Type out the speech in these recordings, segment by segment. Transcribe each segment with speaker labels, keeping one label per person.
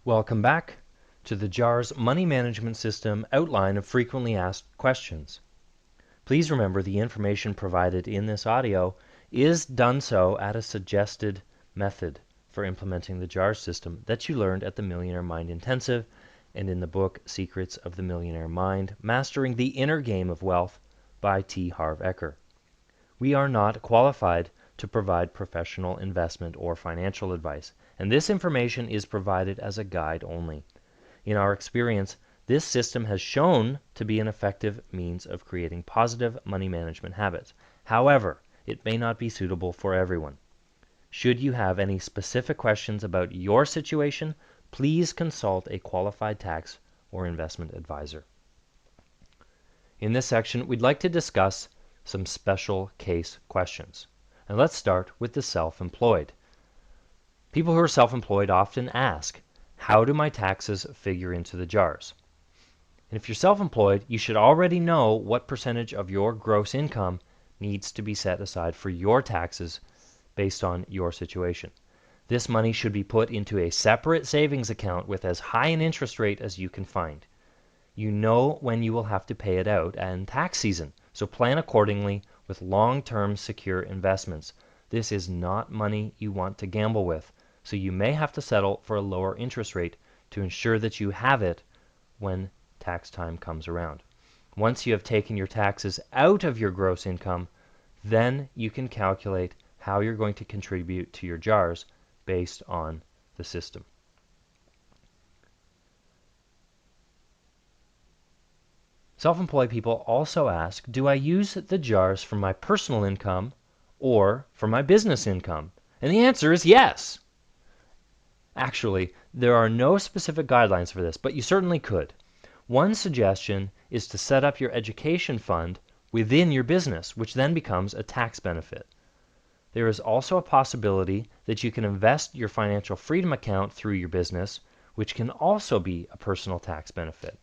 Speaker 1: Welcome back to the JARS Money Management System outline of frequently asked questions. Please remember the information provided in this audio is done so at a suggested method for implementing the JARS system that you learned at the Millionaire Mind Intensive and in the book Secrets of the Millionaire Mind, Mastering the Inner Game of Wealth by Harv Eker. We are not qualified to provide professional investment or financial advice, and this information is provided as a guide only. In our experience, this system has shown to be an effective means of creating positive money management habits. However, it may not be suitable for everyone. Should you have any specific questions about your situation, please consult a qualified tax or investment advisor. In this section, we'd like to discuss some special case questions. And let's start with the self-employed. People who are self-employed often ask, how do my taxes figure into the JARS? And if you're self-employed, you should already know what percentage of your gross income needs to be set aside for your taxes based on your situation. This money should be put into a separate savings account with as high an interest rate as you can find. You know when you will have to pay it out and tax season, so plan accordingly with long-term secure investments. This is not money you want to gamble with, so you may have to settle for a lower interest rate to ensure that you have it when tax time comes around. Once you have taken your taxes out of your gross income, then you can calculate how you're going to contribute to your JARS based on the system. Self-employed people also ask, do I use the JARS for my personal income or for my business income? And the answer is yes. Actually, there are no specific guidelines for this, but you certainly could. One suggestion is to set up your education fund within your business, which then becomes a tax benefit. There is also a possibility that you can invest your financial freedom account through your business, which can also be a personal tax benefit.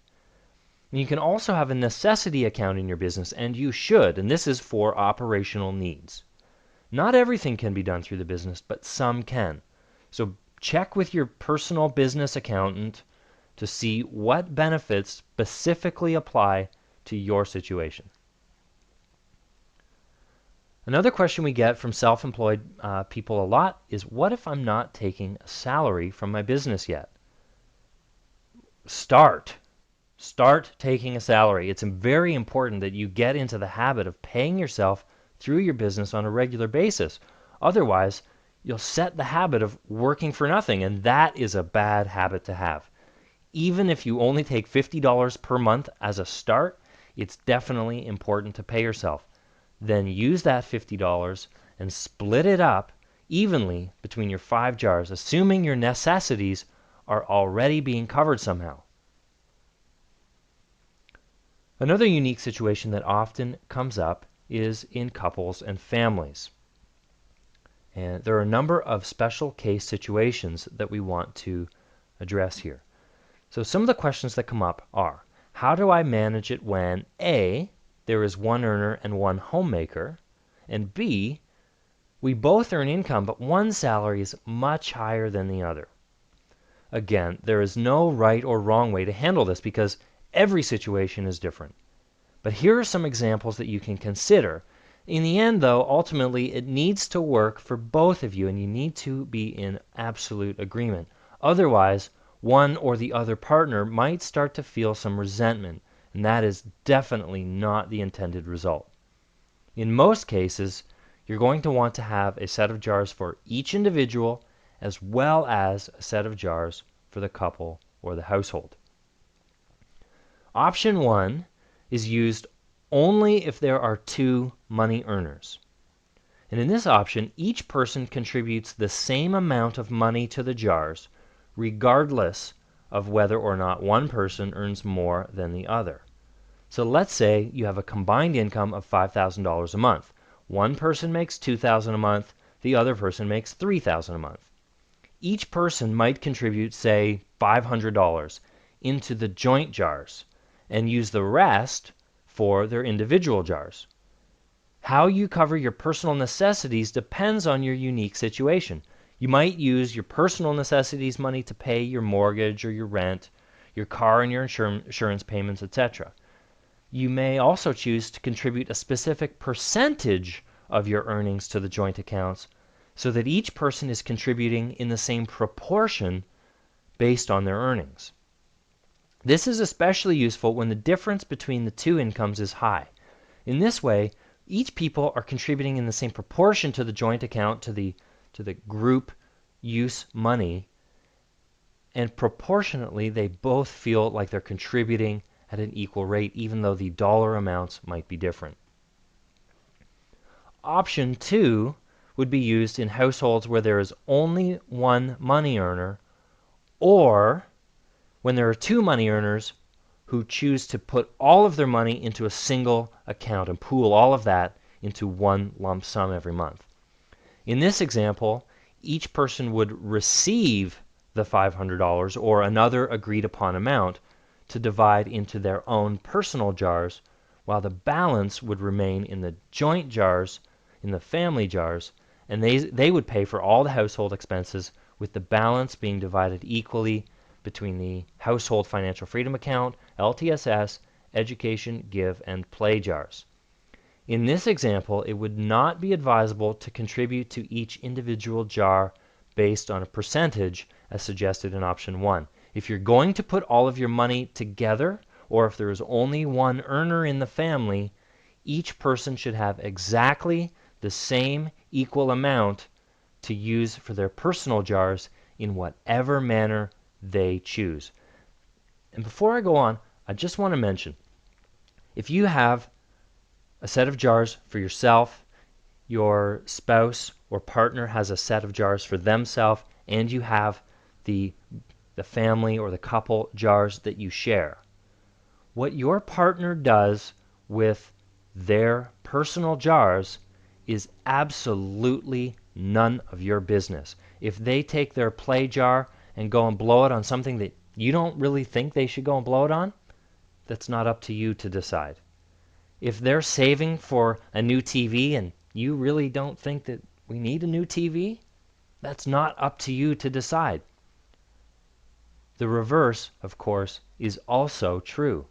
Speaker 1: And you can also have a necessity account in your business, and you should, and this is for operational needs. Not everything can be done through the business, but some can. So check with your personal business accountant to see what benefits specifically apply to your situation. Another question we get from self-employed people a lot is, what if I'm not taking a salary from my business yet? Start taking a salary. It's very important that you get into the habit of paying yourself through your business on a regular basis. Otherwise, you'll set the habit of working for nothing, and that is a bad habit to have. Even if you only take $50 per month as a start, it's definitely important to pay yourself. Then use that $50 and split it up evenly between your 5 JARS, assuming your necessities are already being covered somehow. Another unique situation that often comes up is in couples and families. And there are a number of special case situations that we want to address here. So some of the questions that come up are, how do I manage it when A, there is one earner and one homemaker, and B, we both earn income, but one salary is much higher than the other? Again, there is no right or wrong way to handle this because every situation is different. But here are some examples that you can consider. In the end, though, ultimately, it needs to work for both of you, and you need to be in absolute agreement. Otherwise, one or the other partner might start to feel some resentment, and that is definitely not the intended result. In most cases, you're going to want to have a set of JARS for each individual as well as a set of JARS for the couple or the household. Option 1 is used only if there are 2 money earners. And in this option, each person contributes the same amount of money to the JARS, regardless of whether or not one person earns more than the other. So let's say you have a combined income of $5,000 a month. One person makes $2,000 a month, the other person makes $3,000 a month. Each person might contribute, say, $500 into the joint JARS and use the rest for their individual JARS. How you cover your personal necessities depends on your unique situation. You might use your personal necessities money to pay your mortgage or your rent, your car and your insurance payments, etc. You may also choose to contribute a specific percentage of your earnings to the joint accounts so that each person is contributing in the same proportion based on their earnings. This is especially useful when the difference between the two incomes is high. In this way, each people are contributing in the same proportion to the joint account, to the group use money, and proportionately they both feel like they're contributing at an equal rate, even though the dollar amounts might be different. Option 2 would be used in households where there is only one money earner, or when there are two money earners who choose to put all of their money into a single account and pool all of that into one lump sum every month. In this example, each person would receive the $500 or another agreed upon amount to divide into their own personal jars, while the balance would remain in the joint jars, in the family jars, and they would pay for all the household expenses, with the balance being divided equally between the household financial freedom account, LTSS, education, give, and play jars. In this example, it would not be advisable to contribute to each individual jar based on a percentage as suggested in option 1. If you're going to put all of your money together, or if there is only one earner in the family, each person should have exactly the same equal amount to use for their personal jars in whatever manner they choose. And before I go on, I just want to mention, if you have a set of jars for yourself, your spouse or partner has a set of jars for themselves, and you have the family or the couple jars that you share. What your partner does with their personal jars is absolutely none of your business. If they take their play jar and go and blow it on something that you don't really think they should go and blow it on, that's not up to you to decide. If they're saving for a new TV and you really don't think that we need a new TV, that's not up to you to decide. The reverse, of course, is also true.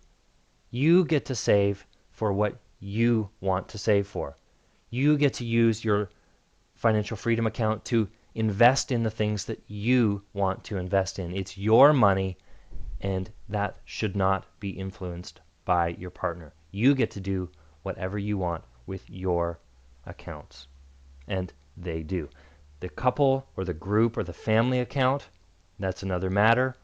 Speaker 1: You get to save for what you want to save for. You get to use your financial freedom account to invest in the things that you want to invest in. It's your money, and that should not be influenced by your partner. You get to do whatever you want with your accounts, and they do. The couple or the group or the family account, that's another matter.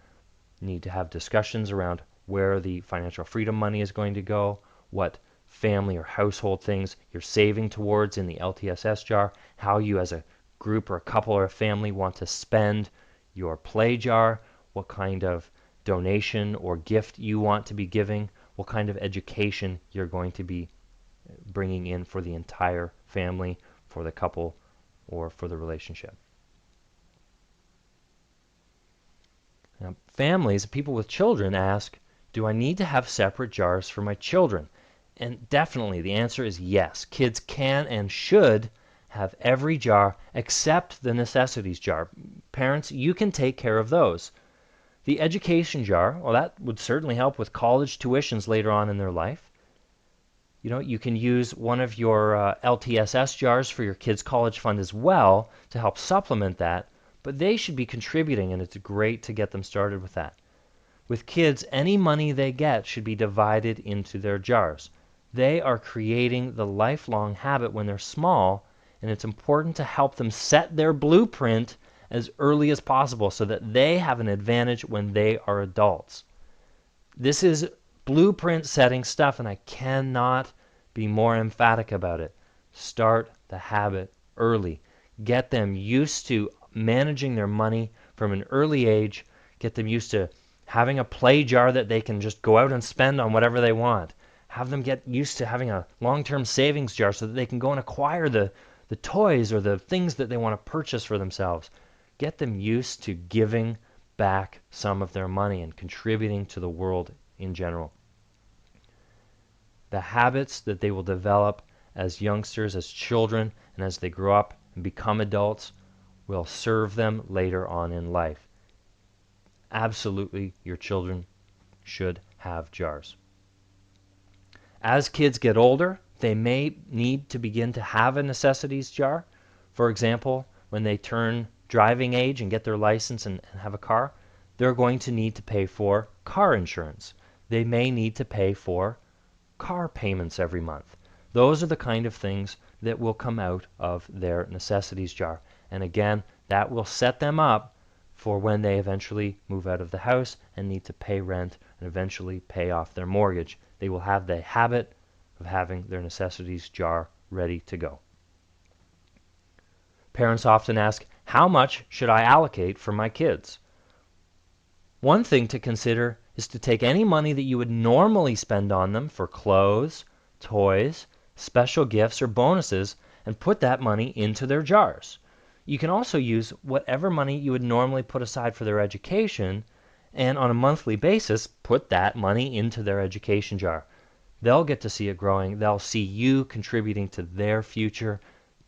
Speaker 1: You need to have discussions around where the financial freedom money is going to go, what family or household things you're saving towards in the LTSS jar, how you as a group or a couple or a family want to spend your play jar, what kind of donation or gift you want to be giving, what kind of education you're going to be bringing in for the entire family, for the couple, or for the relationship. Now, families, people with children ask, do I need to have separate jars for my children? And definitely the answer is yes. Kids can and should have every jar except the necessities jar. Parents, you can take care of those. The education jar, well, that would certainly help with college tuitions later on in their life. You know, you can use one of your LTSS jars for your kids' college fund as well to help supplement that, but they should be contributing, and it's great to get them started with that. With kids, any money they get should be divided into their jars. They are creating the lifelong habit when they're small, and it's important to help them set their blueprint as early as possible so that they have an advantage when they are adults. This is blueprint setting stuff, and I cannot be more emphatic about it. Start the habit early. Get them used to managing their money from an early age. Get them used to having a play jar that they can just go out and spend on whatever they want. Have them get used to having a long-term savings jar so that they can go and acquire the toys or the things that they want to purchase for themselves. Get them used to giving back some of their money and contributing to the world in general. The habits that they will develop as youngsters, as children, and as they grow up and become adults will serve them later on in life. Absolutely, your children should have jars. As kids get older, they may need to begin to have a necessities jar. For example, when they turn driving age and get their license and have a car, they're going to need to pay for car insurance. They may need to pay for car payments every month. Those are the kind of things that will come out of their necessities jar. And again, that will set them up for when they eventually move out of the house and need to pay rent and eventually pay off their mortgage. They will have the habit of having their necessities jar ready to go. Parents often ask, how much should I allocate for my kids? One thing to consider is to take any money that you would normally spend on them for clothes, toys, special gifts, or bonuses and put that money into their jars. You can also use whatever money you would normally put aside for their education and on a monthly basis put that money into their education jar. They'll get to see it growing. They'll see you contributing to their future.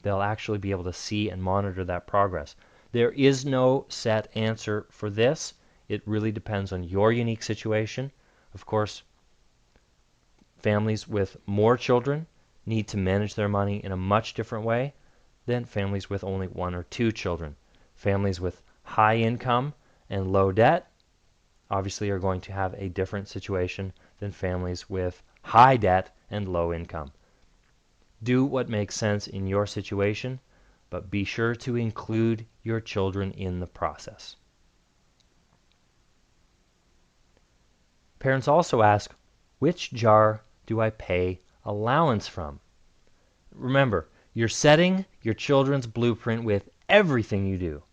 Speaker 1: They'll actually be able to see and monitor that progress. There is no set answer for this. It really depends on your unique situation. Of course, families with more children need to manage their money in a much different way than families with only 1 or 2 children. Families with high income and low debt obviously are going to have a different situation than families with high debt and low income. Do what makes sense in your situation, but be sure to include your children in the process. Parents also ask, which jar do I pay allowance from? Remember, you're setting your children's blueprint with everything you do.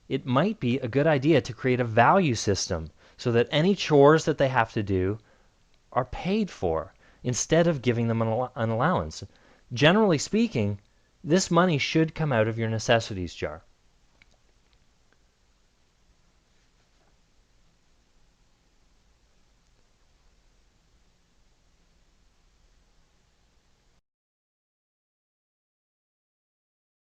Speaker 1: It might be a good idea to create a value system so that any chores that they have to do are paid for instead of giving them an allowance. Generally speaking, this money should come out of your necessities jar.